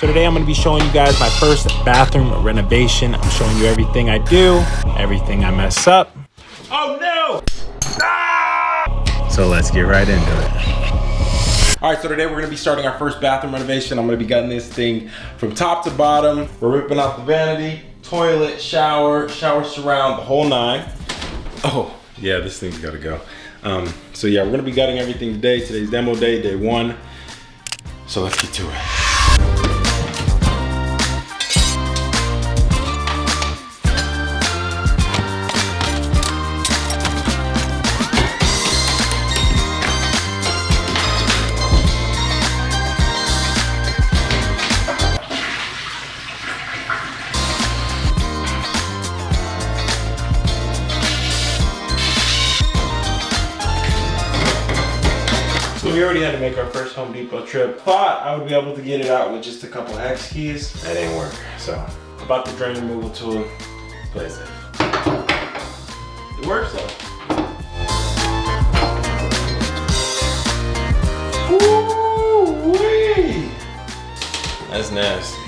So today I'm going to be showing you guys my first bathroom renovation. I'm showing you everything I do, everything I mess up. Oh no! Ah! So let's get right into it. All right, so today we're going to be starting our first bathroom renovation. I'm going to be gutting this thing from top to bottom. We're ripping out the vanity, toilet, shower surround, the whole nine. Oh, yeah, this thing's got to go. So yeah, we're going to be gutting everything today. Today's demo day, day one. So let's get to it. So we already had to make our first Home Depot trip. Thought I would be able to get it out with just a couple hex keys. That didn't work. So about the drain removal tool, play it safe. It works though. Woo-wee! That's nasty.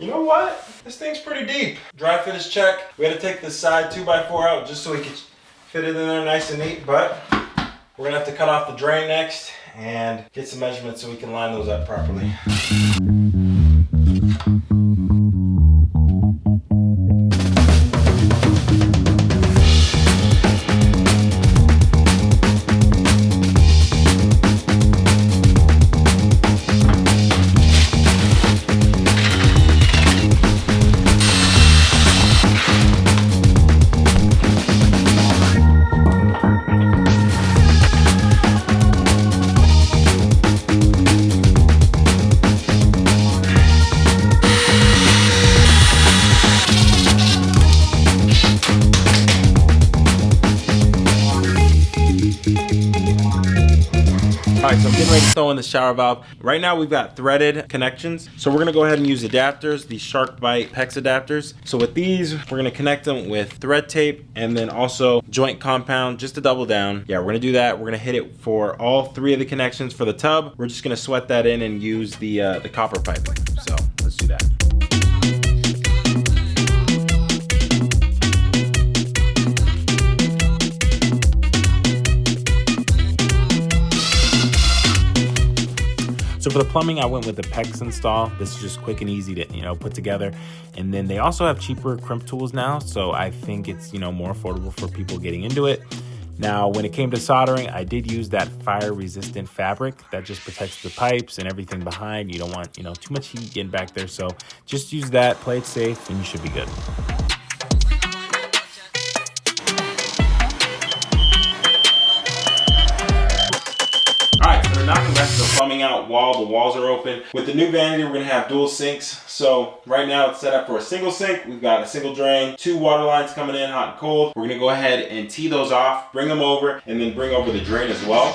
You know what? This thing's pretty deep. Dry fit is check. We had to take the side 2x4 out just so we could fit it in there nice and neat, but we're gonna have to cut off the drain next and get some measurements so we can line those up properly. All right, so I'm getting ready to throw in the shower valve. Right now we've got threaded connections. So we're gonna go ahead and use adapters, these SharkBite PEX adapters. So with these, we're gonna connect them with thread tape and then also joint compound just to double down. Yeah, we're gonna do that. We're gonna hit it for all three of the connections for the tub. We're just gonna sweat that in and use the copper piping. So let's do that. So for the plumbing, I went with the PEX install. This is just quick and easy to, put together. And then they also have cheaper crimp tools now. So I think it's, more affordable for people getting into it. Now, when it came to soldering, I did use that fire resistant fabric that just protects the pipes and everything behind. You don't want, too much heat getting back there. So just use that, play it safe, and you should be good. Knocking the rest of the plumbing out while the walls are open. With the new vanity, we're gonna have dual sinks. So right now it's set up for a single sink. We've got a single drain, 2 water lines coming in hot and cold. We're gonna go ahead and tee those off, bring them over, and then bring over the drain as well.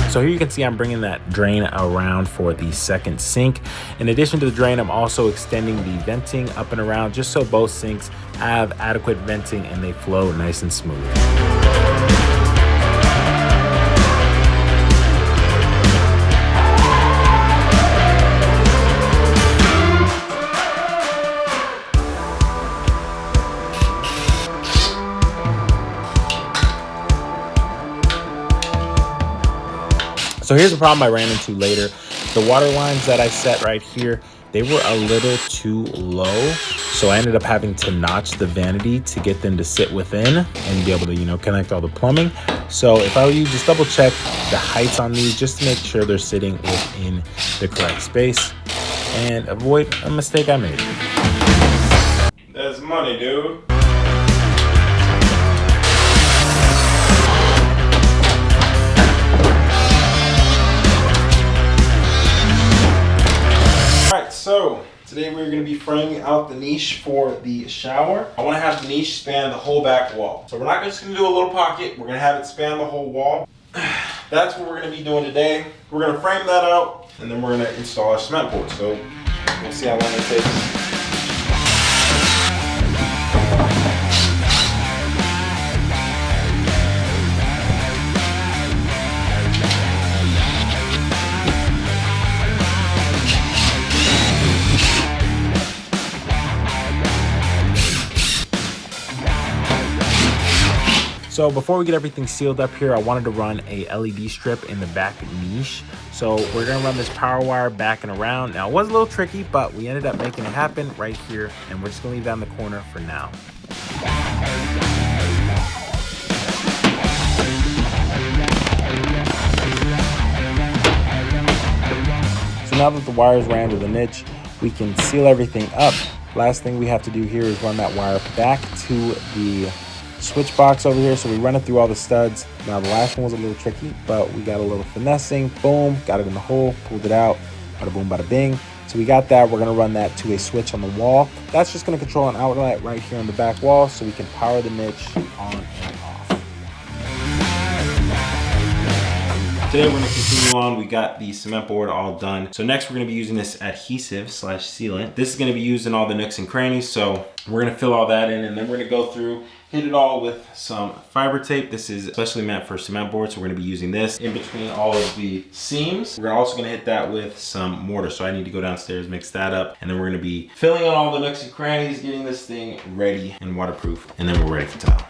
So here you can see I'm bringing that drain around for the second sink. In addition to the drain, I'm also extending the venting up and around just so both sinks have adequate venting and they flow nice and smooth. So here's the problem I ran into later. The water lines that I set right here, they were a little too low. So I ended up having to notch the vanity to get them to sit within and be able to, connect all the plumbing. So if I were you, just double check the heights on these just to make sure they're sitting within the correct space and avoid a mistake I made. is money, dude. Alright, so today we're going to be framing out the niche for the shower. I want to have the niche span the whole back wall. So we're not just going to do a little pocket, we're going to have it span the whole wall. That's what we're going to be doing today. We're going to frame that out and then we're going to install our cement board. So we'll see how long it takes. So before we get everything sealed up here, I wanted to run a LED strip in the back niche. So we're gonna run this power wire back and around. Now it was a little tricky, but we ended up making it happen right here, and we're just gonna leave that in the corner for now. So now that the wires ran to the niche, we can seal everything up. Last thing we have to do here is run that wire back to the switch box over here. So we run it through all the studs. Now the last one was a little tricky, but we got a little finessing. Boom, got it in the hole, pulled it out. Bada boom, bada bing. So we got that. We're gonna run that to a switch on the wall. That's just gonna control an outlet right here on the back wall, so we can power the niche on and off. Today we're gonna continue on. We got the cement board all done. So next we're gonna be using this adhesive / sealant. This is gonna be used in all the nooks and crannies. So we're gonna fill all that in, and then we're gonna go through, hit it all with some fiber tape. This is especially meant for cement board, so we're gonna be using this in between all of the seams. We're also gonna hit that with some mortar, so I need to go downstairs, mix that up, and then we're gonna be filling in all the nooks and crannies, getting this thing ready and waterproof, and then we're ready for tile.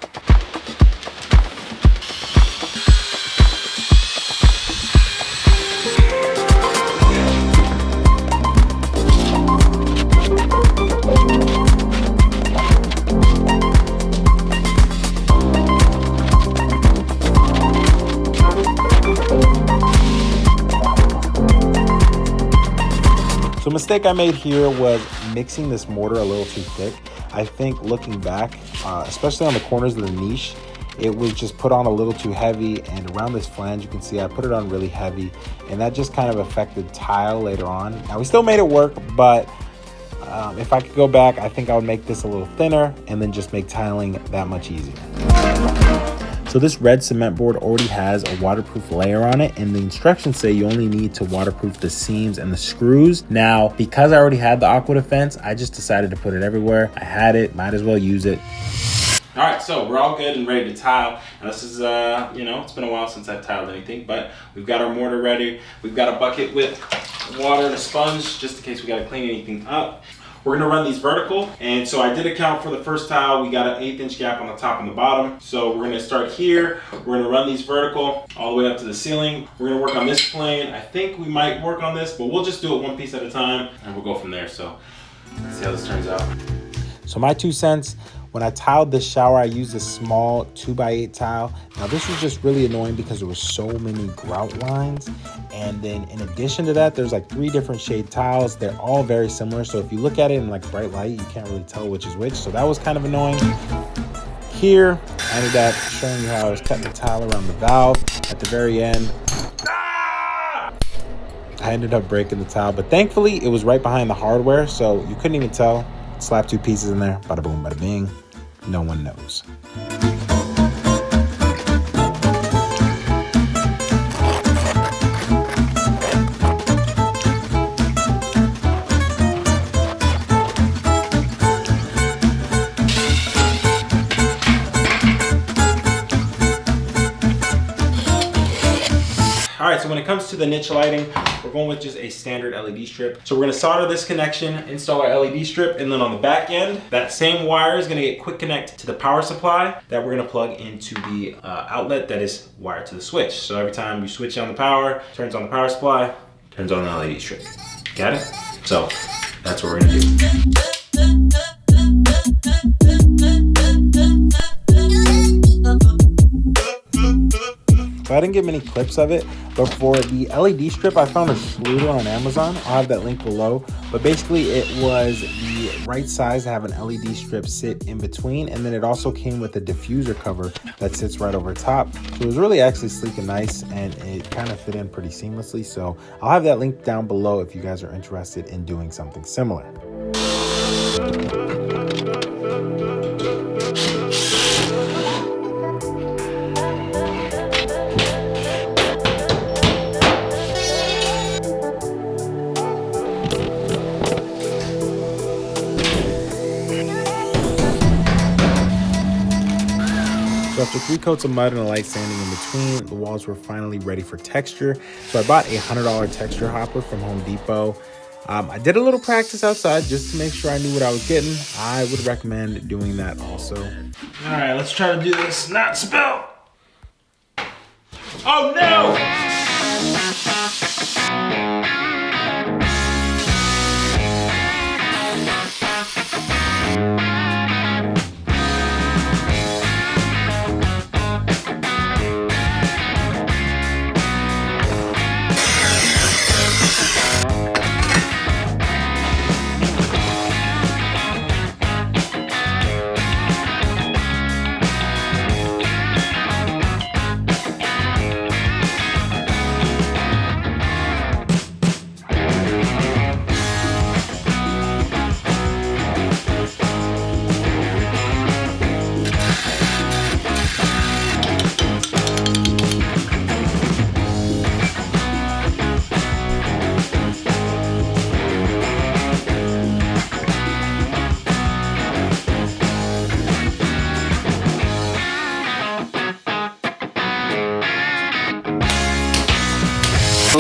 The mistake I made here was mixing this mortar a little too thick. I think looking back, especially on the corners of the niche, it was just put on a little too heavy, and around this flange you can see I put it on really heavy, and that just kind of affected tile later on. Now we still made it work, but if I could go back, I think I would make this a little thinner and then just make tiling that much easier. So this red cement board already has a waterproof layer on it, and the instructions say you only need to waterproof the seams and the screws. Now, because I already had the Aqua Defense, I just decided to put it everywhere. I had it, might as well use it. All right, so we're all good and ready to tile. Now this is, it's been a while since I've tiled anything, but we've got our mortar ready. We've got a bucket with water and a sponge, just in case we gotta clean anything up. We're gonna run these vertical, and so I did account for the first tile. We got an 1/8 inch gap on the top and the bottom. So we're gonna start here. We're gonna run these vertical all the way up to the ceiling. We're gonna work on this plane. I think we might work on this, but we'll just do it one piece at a time, and we'll go from there. So let's see how this turns out. So my 2 cents, when I tiled this shower, I used a small 2x8 tile. Now this was just really annoying because there were so many grout lines. And then in addition to that, there's like 3 different shade tiles. They're all very similar. So if you look at it in like bright light, you can't really tell which is which. So that was kind of annoying. Here, I ended up showing you how I was cutting the tile around the valve. At the very end, I ended up breaking the tile, but thankfully it was right behind the hardware, so you couldn't even tell. Slap 2 pieces in there, bada boom, bada bing. No one knows. All right, so when it comes to the niche lighting, we're going with just a standard LED strip. So we're gonna solder this connection, install our LED strip, and then on the back end, that same wire is gonna get quick connect to the power supply that we're gonna plug into the outlet that is wired to the switch. So every time you switch on the power, turns on the power supply, turns on the LED strip. Got it? So that's what we're gonna do. So I didn't get many clips of it, but for the LED strip, I found a Schluter on Amazon. I'll have that link below. But basically, it was the the right size to have an LED strip sit in between, and then it also came with a diffuser cover that sits right over top. So it was really actually sleek and nice, and it kind of fit in pretty seamlessly. So I'll have that link down below if you guys are interested in doing something similar. So after 3 coats of mud and a light sanding in between, the walls were finally ready for texture. So I bought a $100 texture hopper from Home Depot. I did a little practice outside just to make sure I knew what I was getting. I would recommend doing that also. All right, let's try to do this, not spill. Oh no!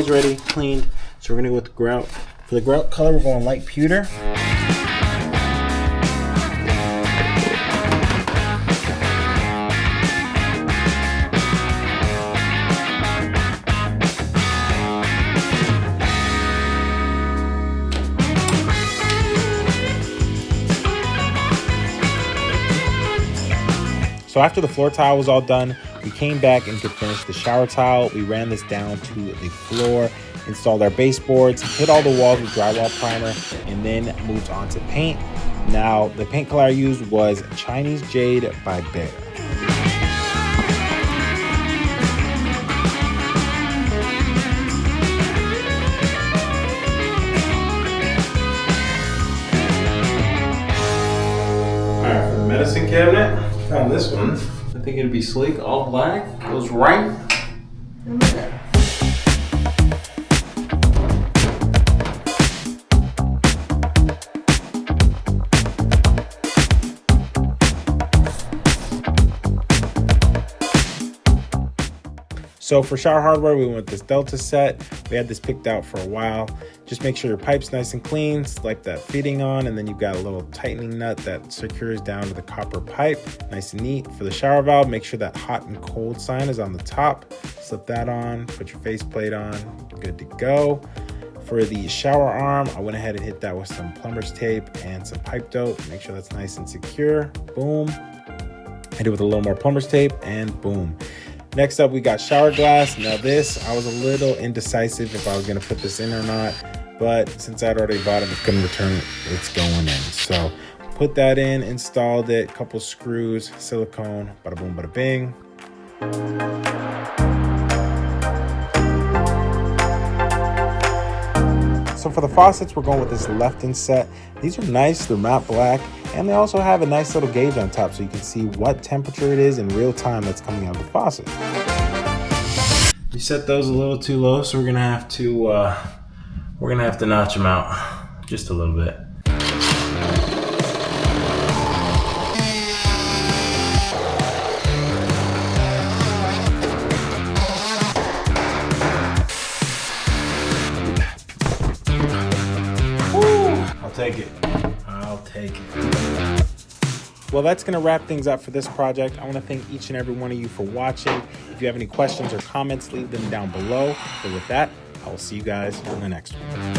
Ready, cleaned. So we're gonna go with the grout. For the grout color, we're going light pewter. So after the floor tile was all done, we came back and could finish the shower tile. We ran this down to the floor, installed our baseboards, hit all the walls with drywall primer, and then moved on to paint. Now, the paint color I used was Chinese Jade by Bear. All right, for the medicine cabinet, found this one. I think it'd be sleek, all black, goes right in there. So for shower hardware, we went with this Delta set. We had this picked out for a while. Just make sure your pipe's nice and clean, slip that fitting on, and then you've got a little tightening nut that secures down to the copper pipe. Nice and neat. For the shower valve, make sure that hot and cold sign is on the top. Slip that on, put your faceplate on, good to go. For the shower arm, I went ahead and hit that with some plumber's tape and some pipe dope. Make sure that's nice and secure. Boom. Hit it with a little more plumber's tape, and boom. Next up, we got shower glass. Now this, I was a little indecisive if I was gonna put this in or not, but since I'd already bought it, it's gonna return, it's going in. So put that in, installed it, couple screws, silicone, bada boom, bada bing. So for the faucets, we're going with this Lefton set. These are nice, they're matte black, and they also have a nice little gauge on top so you can see what temperature it is in real time that's coming out of the faucet. We set those a little too low, so we're gonna have to notch them out just a little bit. I'll take it. Well, that's going to wrap things up for this project. I want to thank each and every one of you for watching. If you have any questions or comments, leave them down below. But with that, I will see you guys in the next one.